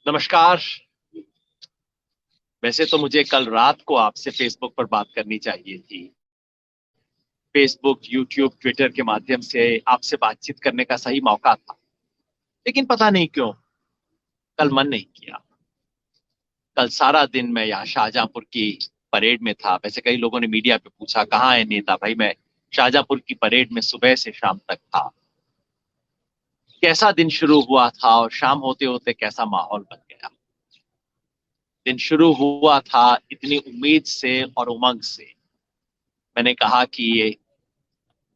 नमस्कार। वैसे तो मुझे कल रात को आपसे फेसबुक पर बात करनी चाहिए थी। फेसबुक, यूट्यूब, ट्विटर के माध्यम से आपसे बातचीत करने का सही मौका था, लेकिन पता नहीं क्यों कल मन नहीं किया। कल सारा दिन मैं यहाँ शाहजहांपुर की परेड में था। वैसे कई लोगों ने मीडिया पे पूछा कहाँ है नेता भाई, मैं शाहजहांपुर की परेड में सुबह से शाम तक था। कैसा दिन शुरू हुआ था और शाम होते होते कैसा माहौल बन गया। दिन शुरू हुआ था इतनी उम्मीद से और उमंग से। मैंने कहा कि ये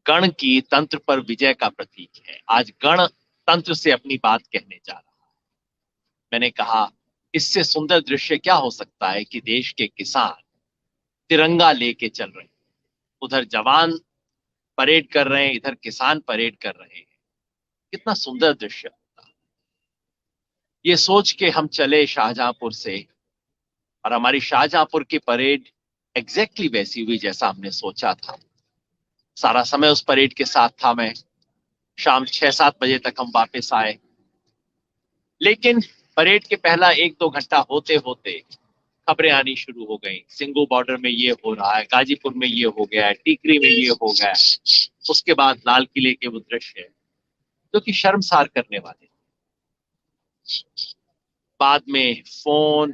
गण की तंत्र पर विजय का प्रतीक है। आज गण तंत्र से अपनी बात कहने जा रहा है। मैंने कहा इससे सुंदर दृश्य क्या हो सकता है कि देश के किसान तिरंगा लेके चल रहे हैं। उधर जवान परेड कर रहे हैं, इधर किसान परेड कर रहे हैं। कितना सुंदर दृश्य होता। ये सोच के हम चले शाहजहांपुर से, और हमारी शाहजहांपुर की परेड एग्जैक्टली वैसी हुई जैसा हमने सोचा था। सारा समय उस परेड के साथ था मैं। शाम 6-7 बजे तक हम वापस आए। लेकिन परेड के पहला 1-2 घंटा होते होते खबरें आनी शुरू हो गई। सिंगू बॉर्डर में ये हो रहा है, गाजीपुर में ये हो गया है, टीकरी में ये हो गया है। उसके बाद लाल किले के वो दृश्य जो कि शर्मसार करने वाले। बाद में फोन,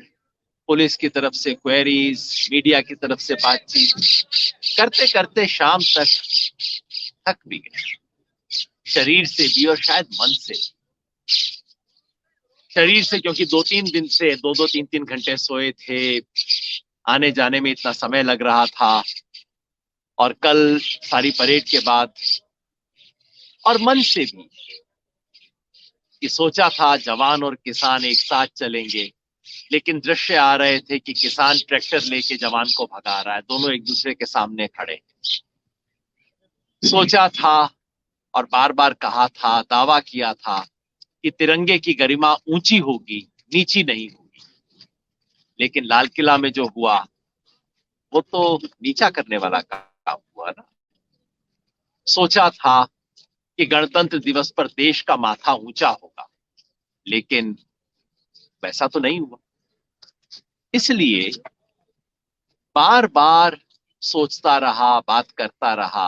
पुलिस की तरफ से क्वेरीज, मीडिया की तरफ से बातचीत करते करते शाम तक थक भी गए, शरीर से भी और शायद मन से। शरीर से क्योंकि 2-3 दिन से 2-2 3-3 घंटे सोए थे, आने जाने में इतना समय लग रहा था, और कल सारी परेड के बाद। और मन से भी कि सोचा था जवान और किसान एक साथ चलेंगे, लेकिन दृश्य आ रहे थे कि किसान ट्रैक्टर लेके जवान को भगा रहा है, दोनों एक दूसरे के सामने खड़े। सोचा था और बार बार कहा था, दावा किया था कि तिरंगे की गरिमा ऊंची होगी, नीची नहीं होगी। लेकिन लाल किला में जो हुआ वो तो नीचा करने वाला काम हुआ ना। सोचा था कि गणतंत्र दिवस पर देश का माथा ऊंचा होगा, लेकिन वैसा तो नहीं हुआ। इसलिए बार बार सोचता रहा, बात करता रहा,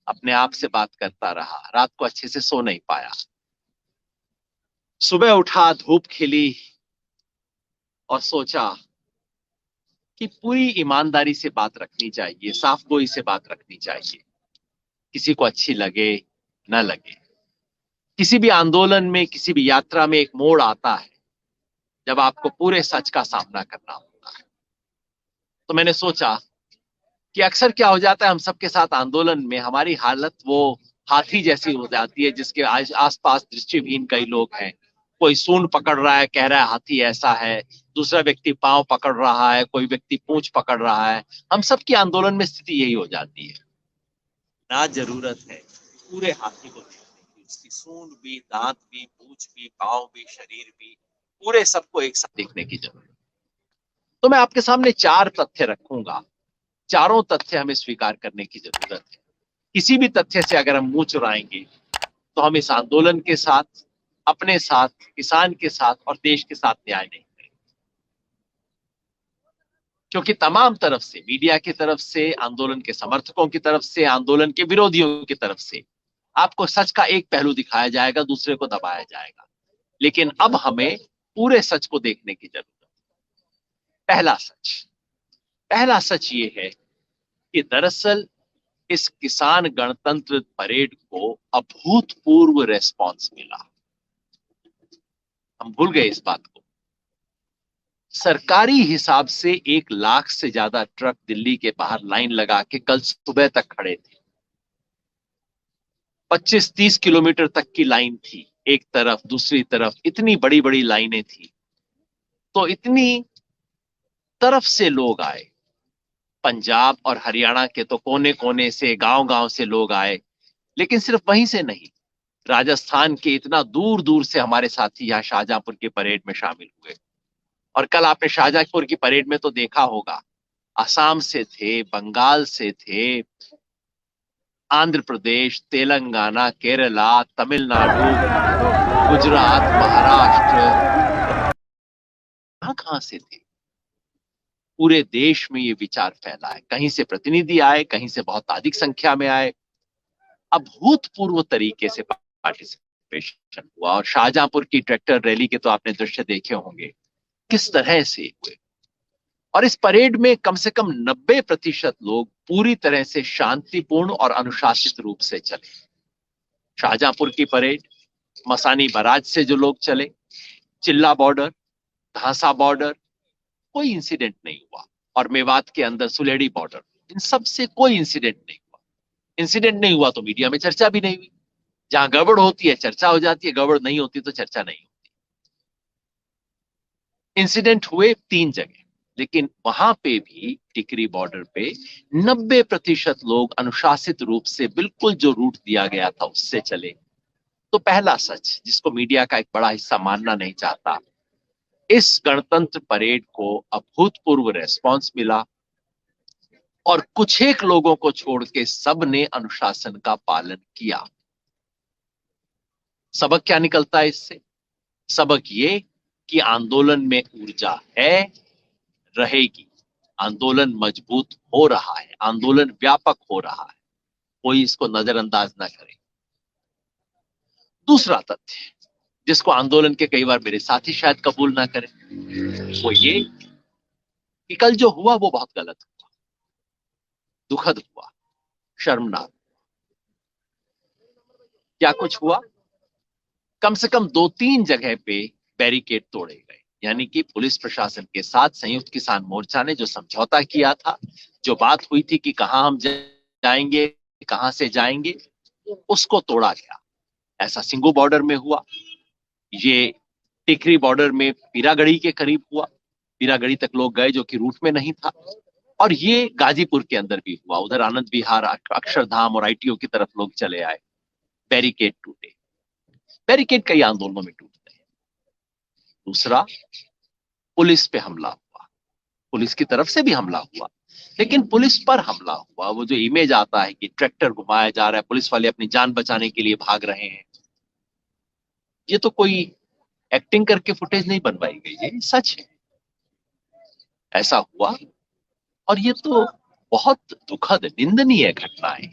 अपने आप से बात करता रहा। रात को अच्छे से सो नहीं पाया। सुबह उठा, धूप खिली, और सोचा कि पूरी ईमानदारी से बात रखनी चाहिए, साफ गोई से बात रखनी चाहिए। किसी को अच्छी लगे न लगे, किसी भी आंदोलन में, किसी भी यात्रा में एक मोड़ आता है जब आपको पूरे सच का सामना करना होता है। तो मैंने सोचा कि अक्सर क्या हो जाता है, हम सबके साथ आंदोलन में हमारी हालत वो हाथी जैसी हो जाती है जिसके आसपास दृष्टिहीन कई लोग हैं। कोई सूंड पकड़ रहा है, कह रहा है हाथी ऐसा है। दूसरा व्यक्ति पांव पकड़ रहा है, कोई व्यक्ति पूंछ पकड़ रहा है। हम सबकी आंदोलन में स्थिति यही हो जाती है। ना जरूरत है पूरे हाथी को देखने की, उसकी सूंड भी, दांत भी, पूंछ भी, पांव भी, शरीर भी, पूरे सबको एक साथ देखने की जरूरत। तो मैं आपके सामने 4 तथ्य रखूंगा। चारों तथ्य हमें स्वीकार करने की जरूरत है। किसी भी तथ्य से अगर हम मुंह चुराएंगे तो हम इस आंदोलन के साथ, अपने साथ, किसान के साथ और देश के साथ न्याय नहीं करेंगे। क्योंकि तमाम तरफ से, मीडिया की तरफ से, आंदोलन के समर्थकों की तरफ से, आंदोलन के विरोधियों की तरफ से आपको सच का एक पहलू दिखाया जाएगा, दूसरे को दबाया जाएगा। लेकिन अब हमें पूरे सच को देखने की जरूरत है। पहला सच, पहला सच ये है कि दरअसल इस किसान गणतंत्र परेड को अभूतपूर्व रेस्पॉन्स मिला। हम भूल गए इस बात को। सरकारी हिसाब से 1 लाख से ज्यादा ट्रक दिल्ली के बाहर लाइन लगा के कल सुबह तक खड़े थे। 25-30 किलोमीटर तक की लाइन थी, एक तरफ दूसरी तरफ इतनी बड़ी बड़ी लाइनें थी। तो इतनी तरफ से लोग आए। पंजाब और हरियाणा के तो कोने कोने से, गांव गांव से लोग आए। लेकिन सिर्फ वहीं से नहीं, राजस्थान के इतना दूर दूर से हमारे साथी यहाँ शाहजहांपुर की परेड में शामिल हुए। और कल आपने शाहजहांपुर की परेड में तो देखा होगा, असम से थे, बंगाल से थे, आंध्र प्रदेश, तेलंगाना, केरला, तमिलनाडु, गुजरात, महाराष्ट्र, कहां कहां से थे। पूरे देश में ये विचार फैला है, कहीं से प्रतिनिधि आए, कहीं से बहुत अधिक संख्या में आए, अभूतपूर्व तरीके से पार्टिसिपेशन हुआ। और शाहजहांपुर की ट्रैक्टर रैली के तो आपने दृश्य देखे होंगे किस तरह से हुए। और इस परेड में कम से कम 90% लोग पूरी तरह से शांतिपूर्ण और अनुशासित रूप से चले। शाहजहांपुर की परेड, मसानी बराज से जो लोग चले, चिल्ला बॉर्डर, धांसा बॉर्डर, कोई इंसिडेंट नहीं हुआ। और मेवात के अंदर सुलेड़ी बॉर्डर, इन सब से कोई इंसिडेंट नहीं हुआ। इंसिडेंट नहीं हुआ तो मीडिया में चर्चा भी नहीं हुई। जहां गड़बड़ होती है चर्चा हो जाती है, गड़बड़ नहीं होती तो चर्चा नहीं होती। इंसिडेंट हुए 3 जगह, लेकिन वहां पे भी टिकरी बॉर्डर पे 90% लोग अनुशासित रूप से बिल्कुल जो रूट दिया गया था उससे चले। तो पहला सच जिसको मीडिया का एक बड़ा हिस्सा मानना नहीं चाहता, इस गणतंत्र परेड को अभूतपूर्व रेस्पॉन्स मिला और कुछ एक लोगों को छोड़ के सब ने अनुशासन का पालन किया। सबक क्या निकलता है इससे? सबक ये कि आंदोलन में ऊर्जा है, रहेगी। आंदोलन मजबूत हो रहा है, आंदोलन व्यापक हो रहा है, कोई इसको नजरअंदाज ना करे। दूसरा तथ्य जिसको आंदोलन के कई बार मेरे साथी शायद कबूल ना करें, वो ये कि कल जो हुआ वो बहुत गलत हुआ, दुखद हुआ, शर्मनाक। क्या कुछ हुआ? कम से कम 2-3 जगह पे बैरिकेड तोड़े गए। यानी कि पुलिस प्रशासन के साथ संयुक्त किसान मोर्चा ने जो समझौता किया था, जो बात हुई थी कि कहां हम जाएंगे, कहां से जाएंगे, उसको तोड़ा गया। ऐसा सिंगू बॉर्डर में हुआ, ये टिकरी बॉर्डर में पीरागढ़ी के करीब हुआ। पीरागढ़ी तक लोग गए जो कि रूट में नहीं था। और ये गाजीपुर के अंदर भी हुआ, उधर आनंद विहार, अक्षरधाम और आईटीओ की तरफ लोग चले आए, बैरिकेड टूटे। बैरिकेड कई आंदोलनों में टूटते हैं। दूसरा, पुलिस पे हमला हुआ, पुलिस की तरफ से भी हमला हुआ, लेकिन पुलिस पर हमला हुआ। वो जो इमेज आता है कि ट्रैक्टर घुमाया जा रहा है, पुलिस वाले अपनी जान बचाने के लिए भाग रहे हैं, ये तो कोई एक्टिंग करके फुटेज नहीं बनवाई गई, ये सच है, ऐसा हुआ। और ये तो बहुत दुखद निंदनीय घटना है।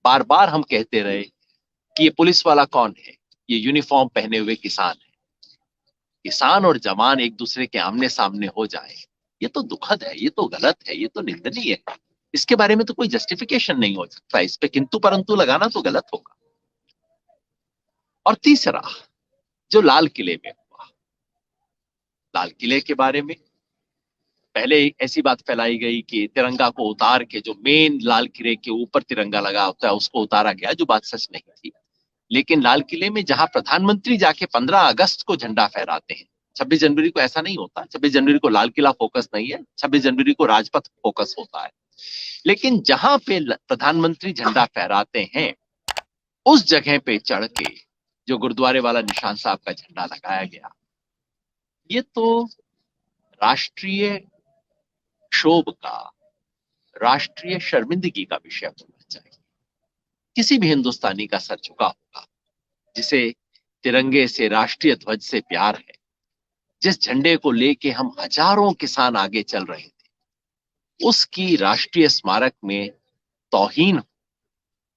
बार बार हम कहते रहे कि ये पुलिस वाला कौन है, ये यूनिफॉर्म पहने हुए किसान है। किसान और जवान एक दूसरे के आमने सामने हो जाए, ये तो दुखद है, ये तो गलत है, ये तो निंदनीय है। इसके बारे में तो कोई जस्टिफिकेशन नहीं हो सकता, इस पे किंतु परंतु लगाना तो गलत होगा। और तीसरा, जो लाल किले में हुआ, लाल किले के बारे में पहले ऐसी बात फैलाई गई कि तिरंगा को उतार के, जो मेन लाल किले के ऊपर तिरंगा लगा होता है उसको उतारा गया, जो बात सच नहीं थी। लेकिन लाल किले में जहां प्रधानमंत्री जाके 15 अगस्त को झंडा फहराते हैं, 26 जनवरी को ऐसा नहीं होता। 26 जनवरी को लाल किला फोकस नहीं है, 26 जनवरी को राजपथ फोकस होता है। लेकिन जहां पे प्रधानमंत्री झंडा फहराते हैं, उस जगह पे चढ़ के जो गुरुद्वारे वाला निशान साहब का झंडा लगाया गया, ये तो राष्ट्रीय क्षोभ का, राष्ट्रीय शर्मिंदगी का विषय होना चाहिए। किसी भी हिंदुस्तानी का सर झुका होगा जिसे तिरंगे से, राष्ट्रीय ध्वज से प्यार है, जिस झंडे को लेके हम हजारों किसान आगे चल रहे थे, उसकी राष्ट्रीय स्मारक में तौहीन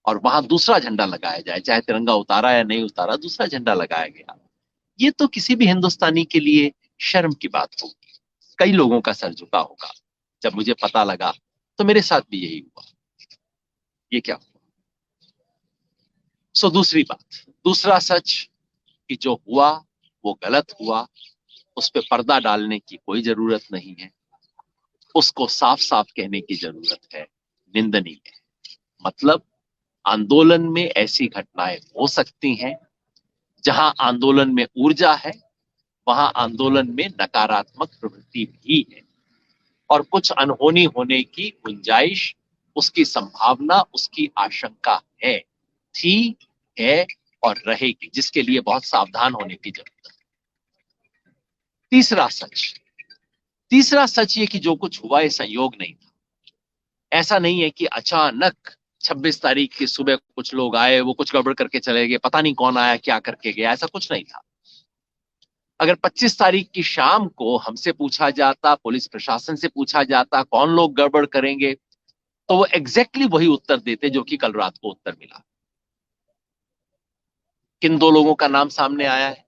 और वहां दूसरा झंडा लगाया जाए, चाहे तिरंगा उतारा या नहीं उतारा, दूसरा झंडा लगाया गया, ये तो किसी भी हिंदुस्तानी के लिए शर्म की बात होगी। कई लोगों का सर झुका होगा। जब मुझे पता लगा तो मेरे साथ भी यही हुआ। ये क्या हुआ? दूसरी बात, दूसरा सच कि जो हुआ वो गलत हुआ, उस पर पर्दा डालने की कोई जरूरत नहीं है, उसको साफ साफ कहने की जरूरत है, निंदनीय है। मतलब आंदोलन में ऐसी घटनाएं हो सकती हैं, जहां आंदोलन में ऊर्जा है वहां आंदोलन में नकारात्मक प्रवृत्ति भी है, और कुछ अनहोनी होने की गुंजाइश, उसकी संभावना, उसकी आशंका है, थी, है और रहेगी, जिसके लिए बहुत सावधान होने की जरूरत है। तीसरा सच, तीसरा सच ये कि जो कुछ हुआ ये संयोग नहीं था। ऐसा नहीं है कि अचानक 26 तारीख की सुबह कुछ लोग आए, वो कुछ गड़बड़ करके चले गए, पता नहीं कौन आया क्या करके गया, ऐसा कुछ नहीं था। अगर 25 तारीख की शाम को हमसे पूछा जाता, पुलिस प्रशासन से पूछा जाता कौन लोग गड़बड़ करेंगे, तो वो एग्जैक्टली वही उत्तर देते जो कि कल रात को उत्तर मिला। किन दो लोगों का नाम सामने आया है?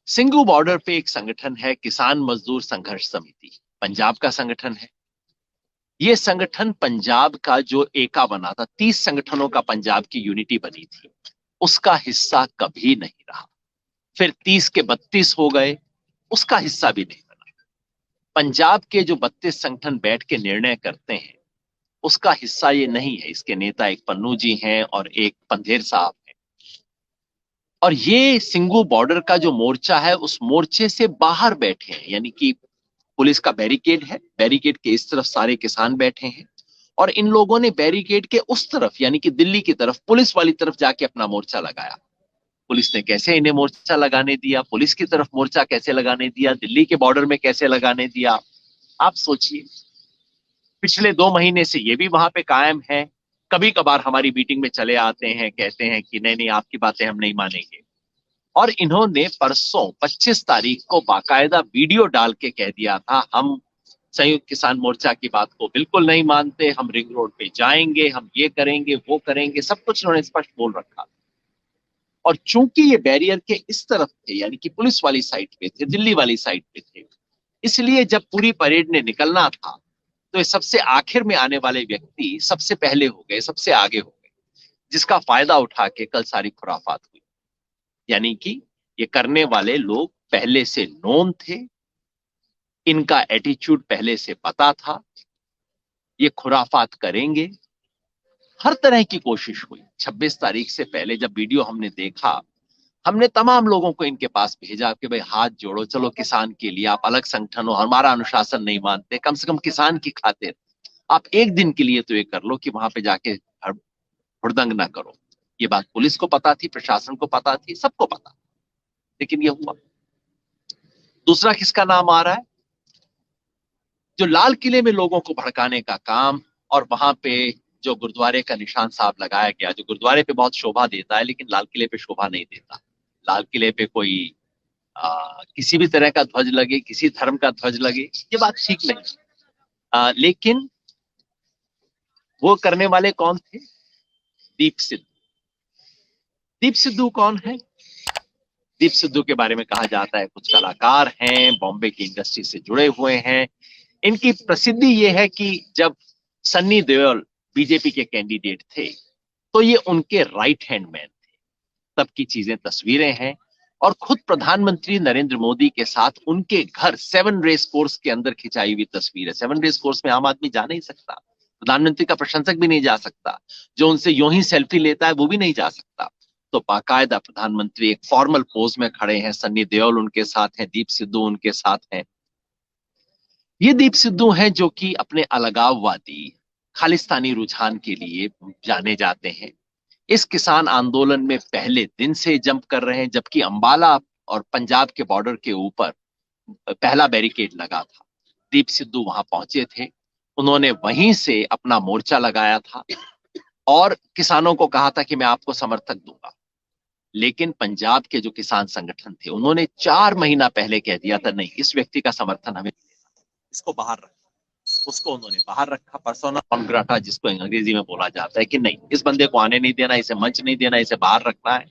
सिंगू बॉर्डर पे एक संगठन है किसान मजदूर संघर्ष समिति, पंजाब का संगठन है। ये संगठन पंजाब का जो एका बना था, 30 संगठनों का पंजाब की यूनिटी बनी थी, उसका हिस्सा कभी नहीं रहा। फिर 30 के 32 हो गए, उसका हिस्सा भी नहीं बना। पंजाब के जो 32 संगठन बैठ के निर्णय करते हैं, उसका हिस्सा ये नहीं है। इसके नेता एक पन्नू जी हैं और एक पंधेर साहब हैं। और ये सिंगू बॉर्डर का जो मोर्चा है, उस मोर्चे से बाहर बैठे हैं, यानी कि पुलिस का बैरिकेड है, बैरिकेड के इस तरफ सारे किसान बैठे हैं और इन लोगों ने बैरिकेड के उस तरफ यानी कि दिल्ली की तरफ, पुलिस वाली तरफ जाके अपना मोर्चा लगाया। पुलिस ने कैसे इन्हें मोर्चा लगाने दिया, पुलिस की तरफ मोर्चा कैसे लगाने दिया, दिल्ली के बॉर्डर में कैसे लगाने दिया, आप सोचिए। पिछले 2 महीने से ये भी वहां पे कायम है। कभी कभार हमारी मीटिंग में चले आते हैं, कहते हैं कि नहीं नहीं आपकी बातें हम नहीं मानेंगे। और इन्होंने परसों 25 तारीख को बाकायदा वीडियो डाल के कह दिया था, हम संयुक्त किसान मोर्चा की बात को बिल्कुल नहीं मानते, हम रिंग रोड पे जाएंगे, हम ये करेंगे वो करेंगे, सब कुछ उन्होंने स्पष्ट बोल रखा। और चूंकि ये बैरियर के इस तरफ थे, यानी कि पुलिस वाली साइड पे थे, दिल्ली वाली साइड पे थे, इसलिए जब पूरी परेड ने निकलना था तो ये सबसे आखिर में आने वाले व्यक्ति सबसे पहले हो गए, सबसे आगे हो गए, जिसका फायदा उठा के कल सारी खुराफात हुई। यानी कि ये करने वाले लोग पहले से नोन थे, इनका एटीट्यूड पहले से पता था, ये खुराफात करेंगे। हर तरह की कोशिश हुई। 26 तारीख से पहले जब वीडियो हमने देखा, हमने तमाम लोगों को इनके पास भेजा कि भाई हाथ जोड़ो, चलो किसान के लिए, आप अलग संगठन हो, हमारा अनुशासन नहीं मानते, कम से कम किसान की खातिर आप एक दिन के लिए तो ये कर लो कि वहां पे जाके हुड़दंग ना करो। ये बात पुलिस को पता थी, प्रशासन को पता थी, सबको पता, लेकिन ये हुआ। दूसरा किसका नाम आ रहा है? जो लाल किले में लोगों को भड़काने का काम, और वहां पे जो गुरुद्वारे का निशान साहब लगाया गया, जो गुरुद्वारे पे बहुत शोभा देता है लेकिन लाल किले पे शोभा नहीं देता। लाल किले पे कोई किसी भी तरह का ध्वज लगे, किसी धर्म का ध्वज लगे, ये बात ठीक नहीं। लेकिन वो करने वाले कौन थे? दीप सिद्धू। दीप सिद्धू कौन है? दीप सिद्धू के बारे में कहा जाता है कुछ कलाकार हैं, बॉम्बे की इंडस्ट्री से जुड़े हुए हैं। इनकी प्रसिद्धि ये है कि जब सन्नी देओल बीजेपी के कैंडिडेट थे तो ये उनके राइट हैंड मैन थे। तब की चीजें, तस्वीरें हैं। और खुद प्रधानमंत्री नरेंद्र मोदी के साथ उनके घर 7 रेस कोर्स के अंदर खिंचाई हुई तस्वीर है। 7 रेस कोर्स में आम आदमी जा नहीं सकता, प्रधानमंत्री का प्रशंसक भी नहीं जा सकता, जो उनसे यूं ही सेल्फी लेता है वो भी नहीं जा सकता। तो बाकायदा प्रधानमंत्री एक फॉर्मल पोज में खड़े हैं, सन्नी देओल उनके साथ हैं, दीप सिद्धू उनके साथ हैं। ये दीप सिद्धू हैं जो कि अपने अलगाववादी खालिस्तानी रुझान के लिए जाने जाते हैं। इस किसान आंदोलन में पहले दिन से जंप कर रहे हैं, जबकि अंबाला और पंजाब के बॉर्डर के ऊपर पहला बैरिकेड लगा था। दीप सिद्धू वहां पहुंचे थे, उन्होंने वहीं से अपना मोर्चा लगाया था और किसानों को कहा था कि मैं आपको समर्थक दूंगा। लेकिन पंजाब के जो किसान संगठन थे, उन्होंने 4 महीना पहले कह दिया था नहीं, इस व्यक्ति का समर्थन हमें, इसको बाहर रखा। उसको उन्होंने बाहर रखा, पर्सोना नॉन ग्राटा जिसको अंग्रेजी में बोला जाता है, कि नहीं इस बंदे को आने नहीं देना, इसे मंच नहीं देना, इसे बाहर रखना है।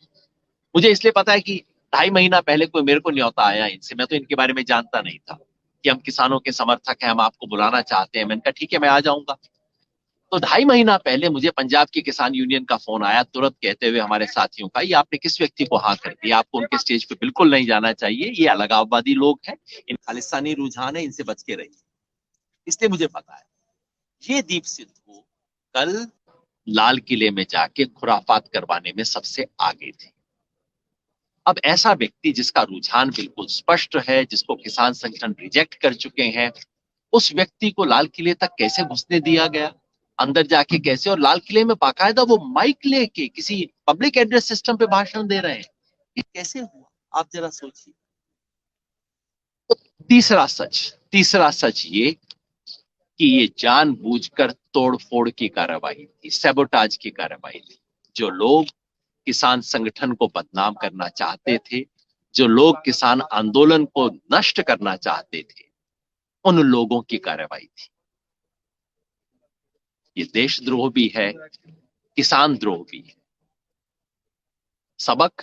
मुझे इसलिए पता है कि 2.5 महीना पहले कोई मेरे को न्योता आया इनसे, मैं तो इनके बारे में जानता नहीं था कि हम किसानों के समर्थक हैं, हम आपको बुलाना चाहते हैं। मैंने कहा ठीक है मैं आ जाऊंगा। तो 2.5 महीना पहले मुझे पंजाब की किसान यूनियन का फोन आया, तुरंत कहते हुए हमारे साथियों का, ये आपने किस व्यक्ति को हाँ कर दिया, आपको उनके स्टेज पे बिल्कुल नहीं जाना चाहिए, ये अलगाववादी लोग हैं, इन खालिस्तानी रुझान है, इनसे बच के रहिए। इसलिए मुझे पता है ये दीप सिद्धू कल लाल किले में जाके खुराफात करवाने में सबसे आगे थे। अब ऐसा व्यक्ति जिसका रुझान बिल्कुल स्पष्ट है, जिसको किसान संगठन रिजेक्ट कर चुके हैं, उस व्यक्ति को लाल किले तक कैसे घुसने दिया गया, अंदर जाके कैसे? और लाल किले में बाकायदा वो माइक लेके किसी पब्लिक एड्रेस सिस्टम पे भाषण दे रहे हैं, ये कैसे हुआ आप जरा सोचिए। तो तीसरा सच ये कि ये जानबूझकर तोड़फोड़ की कार्रवाई थी, सैबोटाज की कार्रवाई थी। जो लोग किसान संगठन को बदनाम करना चाहते थे, जो लोग किसान आंदोलन को नष्ट करना चाहते थे, उन लोगों की कार्रवाई थी। ये देशद्रोह भी है, किसान द्रोह भी है। सबक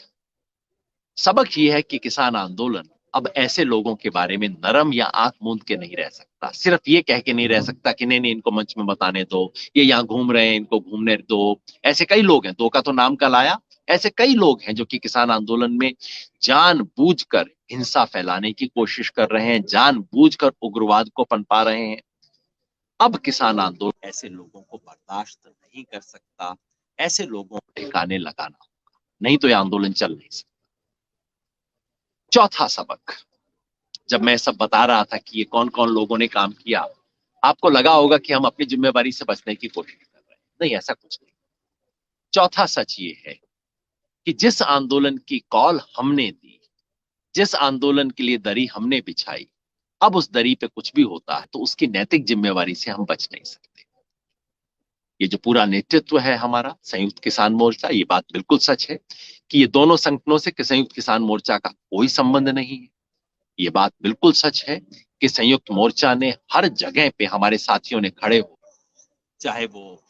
सबक ये है कि किसान आंदोलन अब ऐसे लोगों के बारे में नरम या आंख मूंद के नहीं रह सकता, सिर्फ ये कह के नहीं रह सकता कि नहीं नहीं इनको मंच में बताने दो, ये यहाँ घूम रहे हैं इनको घूमने दो। ऐसे कई लोग हैं, दो का तो नाम का लाया, ऐसे कई लोग हैं जो कि किसान आंदोलन में जानबूझकर हिंसा फैलाने की कोशिश कर रहे हैं, जानबूझकर उग्रवाद को पनपा रहे हैं। अब किसान आंदोलन ऐसे लोगों को बर्दाश्त नहीं कर सकता, ऐसे लोगों को ठिकाने लगाना होगा, नहीं तो ये आंदोलन चल नहीं सकता। चौथा सबक, जब मैं सब बता रहा था कि ये कौन कौन लोगों ने काम किया, आपको लगा होगा कि हम अपनी जिम्मेवारी से बचने की कोशिश कर रहे हैं। नहीं, ऐसा कुछ नहीं। चौथा सच ये है कि जिस आंदोलन की कॉल हमने दी, जिस आंदोलन के लिए दरी हमने बिछाई, अब उस दरी पे कुछ भी होता है तो उसकी नैतिक जिम्मेवारी से हम बच नहीं सकते। ये जो पूरा नेतृत्व है हमारा संयुक्त किसान मोर्चा, ये बात बिल्कुल सच है कि ये दोनों संगठनों से संयुक्त किसान मोर्चा का कोई संबंध नहीं है। ये बात बिल्कुल सच है कि संयुक्त मोर्चा ने हर जगह पे हमारे साथियों ने खड़े हो, चाहे वो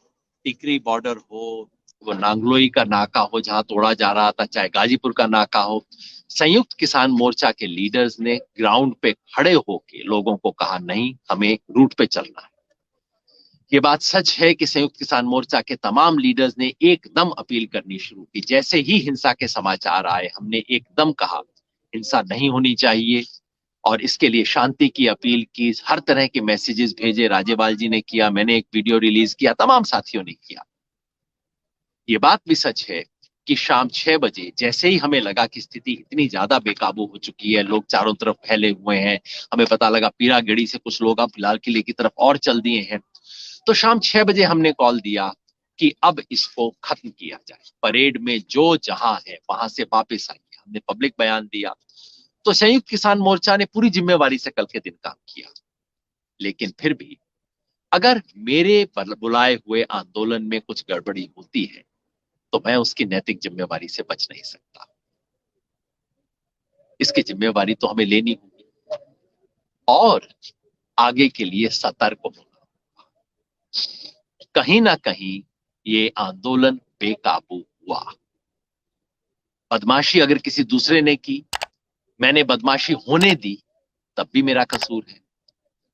टिकरी बॉर्डर हो, वो नांगलोई का नाका हो जहां तोड़ा जा रहा था, चाहे गाजीपुर का नाका हो, संयुक्त किसान मोर्चा के लीडर्स ने ग्राउंड पे खड़े होके लोगों को कहा नहीं, हमें रूट पे चलना है। ये बात सच है कि संयुक्त किसान मोर्चा के तमाम लीडर्स ने एकदम अपील करनी शुरू की। जैसे ही हिंसा के समाचार आए, हमने एकदम कहा हिंसा नहीं होनी चाहिए और इसके लिए शांति की अपील की, हर तरह के मैसेजेस भेजे। राज्यपाल जी ने किया, मैंने एक वीडियो रिलीज किया, तमाम साथियों ने किया। ये बात भी सच है कि शाम 6 बजे जैसे ही हमें लगा कि स्थिति इतनी ज्यादा बेकाबू हो चुकी है, लोग चारों तरफ फैले हुए हैं, हमें पता लगा पीरागढ़ी से कुछ लोग अब लाल किले की तरफ और चल दिए हैं, तो शाम 6 बजे हमने कॉल दिया कि अब इसको खत्म किया जाए, परेड में जो जहां है वहां से वापस आइए। हमने पब्लिक बयान दिया। तो संयुक्त किसान मोर्चा ने पूरी जिम्मेवारी से कल के दिन काम किया। लेकिन फिर भी अगर मेरे बुलाए हुए आंदोलन में कुछ गड़बड़ी होती है तो मैं उसकी नैतिक जिम्मेवारी से बच नहीं सकता। इसकी जिम्मेवारी तो हमें लेनी होगी और आगे के लिए सतर्क होना। कहीं ना कहीं ये आंदोलन बेकाबू हुआ। बदमाशी अगर किसी दूसरे ने की, मैंने बदमाशी होने दी, तब भी मेरा कसूर है।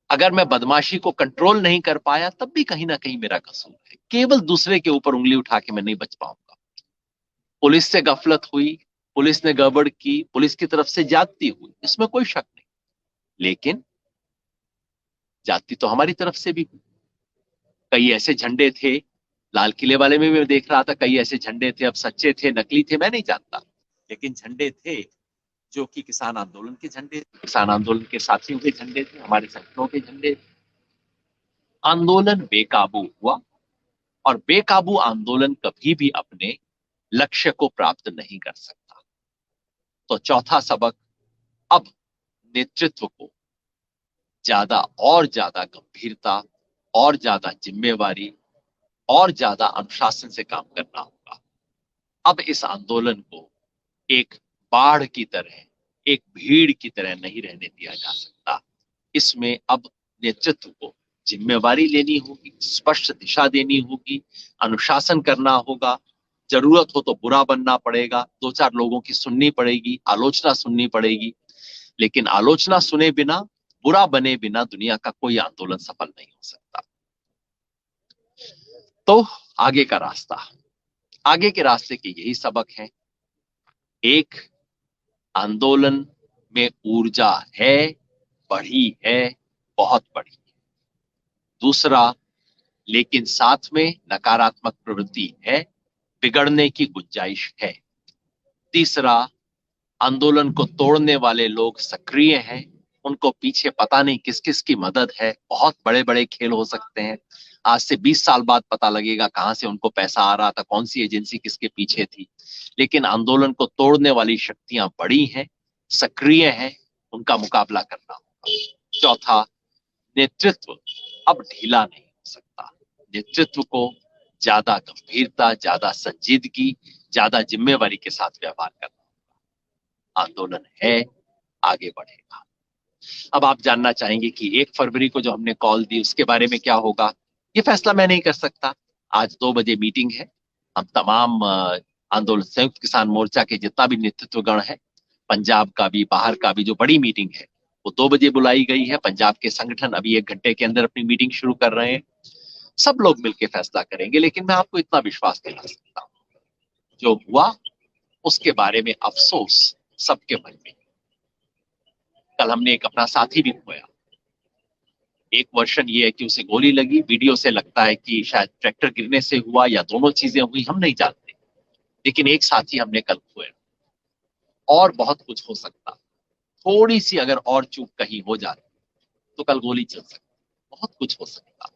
अगर मैं बदमाशी को कंट्रोल नहीं कर पाया, तब भी कहीं ना कहीं मेरा कसूर है। केवल दूसरे के ऊपर उंगली उठा के मैं नहीं बच पाऊंगा। पुलिस से गफलत हुई, पुलिस ने गड़बड़ की, पुलिस की तरफ से ज्यादती हुई, इसमें कोई शक नहीं। लेकिन ज्यादती तो हमारी तरफ से भी हुई। कई ऐसे झंडे थे, लाल किले वाले में भी मैं देख रहा था, कई ऐसे झंडे थे, अब सच्चे थे नकली थे मैं नहीं जानता, लेकिन झंडे थे जो कि किसान आंदोलन के झंडे, किसान आंदोलन के साथियों के झंडे थे, हमारे संगठनों के झंडे। आंदोलन बेकाबू हुआ और बेकाबू आंदोलन कभी भी अपने लक्ष्य को प्राप्त नहीं कर सकता। तो चौथा सबक, अब नेतृत्व को ज्यादा और ज्यादा गंभीरता और ज्यादा जिम्मेवारी और ज्यादा अनुशासन से काम करना होगा। अब इस आंदोलन को एक बाढ़ की तरह, एक भीड़ की तरह नहीं रहने दिया जा सकता। इसमें अब नेतृत्व को जिम्मेवारी लेनी होगी, स्पष्ट दिशा देनी होगी, अनुशासन करना होगा। जरूरत हो तो बुरा बनना पड़ेगा, दो चार लोगों की सुननी पड़ेगी, आलोचना सुननी पड़ेगी, लेकिन आलोचना सुने बिना, बुरा बने बिना दुनिया का कोई आंदोलन सफल नहीं हो सकता। तो आगे का रास्ता, आगे के रास्ते के यही सबक हैं। एक, आंदोलन में ऊर्जा है, बढ़ी है, बहुत बढ़ी। दूसरा, लेकिन साथ में नकारात्मक प्रवृत्ति है, बिगड़ने की गुंजाइश है। तीसरा, आंदोलन को तोड़ने वाले लोग सक्रिय हैं, उनको पीछे पता नहीं किस किस की मदद है, बहुत बड़े बड़े खेल हो सकते हैं। आज से 20 साल बाद पता लगेगा कहां से उनको पैसा आ रहा था, कौन सी एजेंसी किसके पीछे थी। लेकिन आंदोलन को तोड़ने वाली शक्तियां बड़ी हैं, सक्रिय हैं, उनका मुकाबला करना होगा। चौथा, नेतृत्व अब ढीला नहीं हो सकता। नेतृत्व को ज्यादा गंभीरता, ज्यादा संजीदगी, ज्यादा जिम्मेवारी के साथ व्यवहार करना। आंदोलन है, आगे बढ़ेगा। अब आप जानना चाहेंगे कि 1 फरवरी को जो हमने कॉल दी उसके बारे में क्या होगा। ये फैसला मैं नहीं कर सकता। आज 2 बजे मीटिंग है। हम तमाम आंदोलन संयुक्त किसान मोर्चा के जितना भी नेतृत्वगण है, पंजाब का भी, बाहर का भी, जो बड़ी मीटिंग है वो 2 बजे बुलाई गई है। पंजाब के संगठन अभी 1 घंटे के अंदर अपनी मीटिंग शुरू कर रहे हैं। सब लोग मिलकर फैसला करेंगे, लेकिन मैं आपको इतना विश्वास दिला सकता हूँ, जो हुआ उसके बारे में अफसोस सबके मन में। कल हमने एक अपना साथी भी खोया। एक वर्षन ये है कि उसे गोली लगी, वीडियो से लगता है कि शायद ट्रैक्टर गिरने से हुआ या दोनों चीजें हुई, हम नहीं जानते, लेकिन एक साथी हमने कल खोया। और बहुत कुछ हो सकता, थोड़ी सी अगर और चूक कहीं हो जाती तो कल गोली चल सकती, बहुत कुछ हो सकता।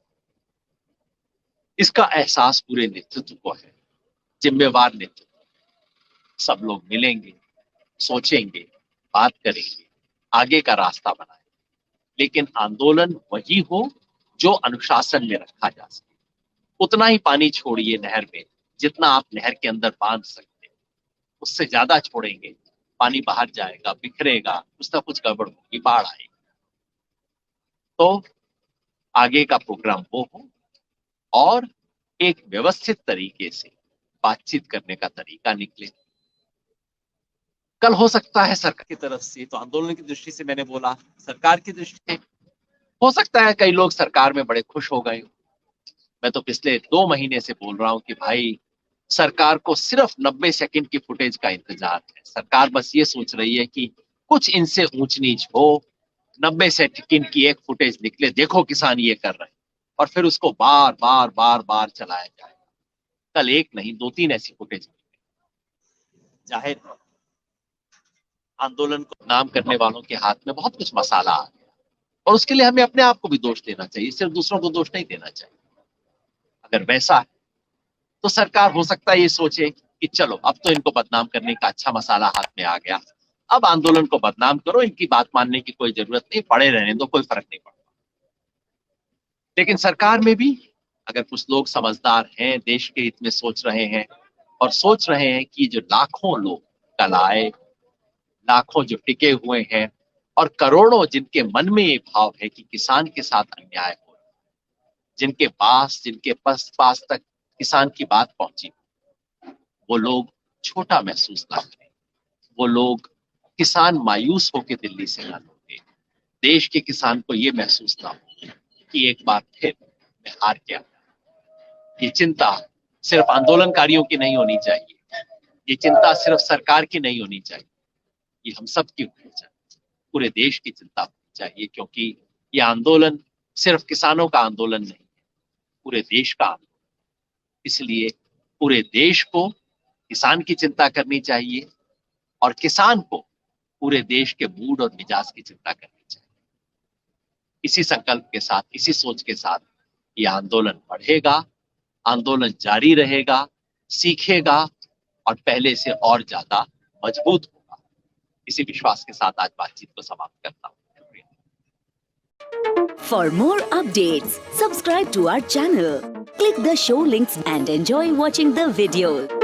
इसका एहसास पूरे नेतृत्व को है, जिम्मेवार नेतृत्व। सब लोग मिलेंगे, सोचेंगे, बात करेंगे, आगे का रास्ता बनाए, लेकिन आंदोलन वही हो जो अनुशासन में रखा जा सके। उतना ही पानी छोड़िए नहर में जितना आप नहर के अंदर बांध सकते। उससे ज्यादा छोड़ेंगे, पानी बाहर जाएगा, बिखरेगा, कुछ ना कुछ गड़बड़ होगी, बाढ़ आएगी। तो आगे का प्रोग्राम वो हो और एक व्यवस्थित तरीके से बातचीत करने का तरीका निकले। कल हो सकता है सरकार की तरफ से, तो आंदोलन की दृष्टि से मैंने बोला, सरकार की दृष्टि से हो सकता है कई लोग सरकार में बड़े खुश हो गए। मैं तो पिछले 2 महीने से बोल रहा हूं कि भाई सरकार को सिर्फ 90 सेकंड की फुटेज का इंतजार है। सरकार बस ये सोच रही है कि कुछ इनसे ऊंच नीच हो, 90 सेकंड की एक फुटेज निकले, देखो किसान ये कर रहे हैं, और फिर उसको बार बार बार बार चलाया जाए। कल एक नहीं 2-3 ऐसी फुटेज। जाहिर आंदोलन को नाम करने वालों के हाथ में बहुत कुछ मसाला आ गया, और उसके लिए हमें अपने आप को भी दोष देना चाहिए, सिर्फ दूसरों को दोष नहीं देना चाहिए। अगर वैसा है तो सरकार हो सकता है ये सोचे कि चलो अब तो इनको बदनाम करने का अच्छा मसाला हाथ में आ गया, अब आंदोलन को बदनाम करो, इनकी बात मानने की कोई जरूरत नहीं, पड़े रहने दो, कोई फर्क नहीं पड़ता। लेकिन सरकार में भी अगर कुछ लोग समझदार हैं, देश के हित में सोच रहे हैं और सोच रहे हैं कि जो लाखों लोग कल आए, लाखों जो टिके हुए हैं और करोड़ों जिनके मन में ये भाव है कि किसान के साथ अन्याय हो, जिनके पास तक किसान की बात पहुंची, वो लोग छोटा महसूस ना करें, वो लोग किसान मायूस होकर दिल्ली से ना लौटे, देश के किसान को ये महसूस ना हो कि एक बार फिर मैं हार गया। ये चिंता सिर्फ आंदोलनकारियों की नहीं होनी चाहिए, ये चिंता सिर्फ सरकार की नहीं होनी चाहिए, ये हम सब की होनी चाहिए, पूरे देश की चिंता होनी चाहिए, क्योंकि ये आंदोलन सिर्फ किसानों का आंदोलन नहीं है, पूरे देश का आंदोलन। इसलिए पूरे देश को किसान की चिंता करनी चाहिए और किसान को पूरे देश के मूड और मिजाज की चिंता करनी चाहिए। इसी संकल्प के साथ, इसी सोच के साथ ये आंदोलन बढ़ेगा, आंदोलन जारी रहेगा, सीखेगा और पहले से और ज्यादा मजबूत होगा। इसी विश्वास के साथ आज बातचीत को समाप्त करता हूँ। For more updates, subscribe to our channel, click the show links and enjoy watching the videos.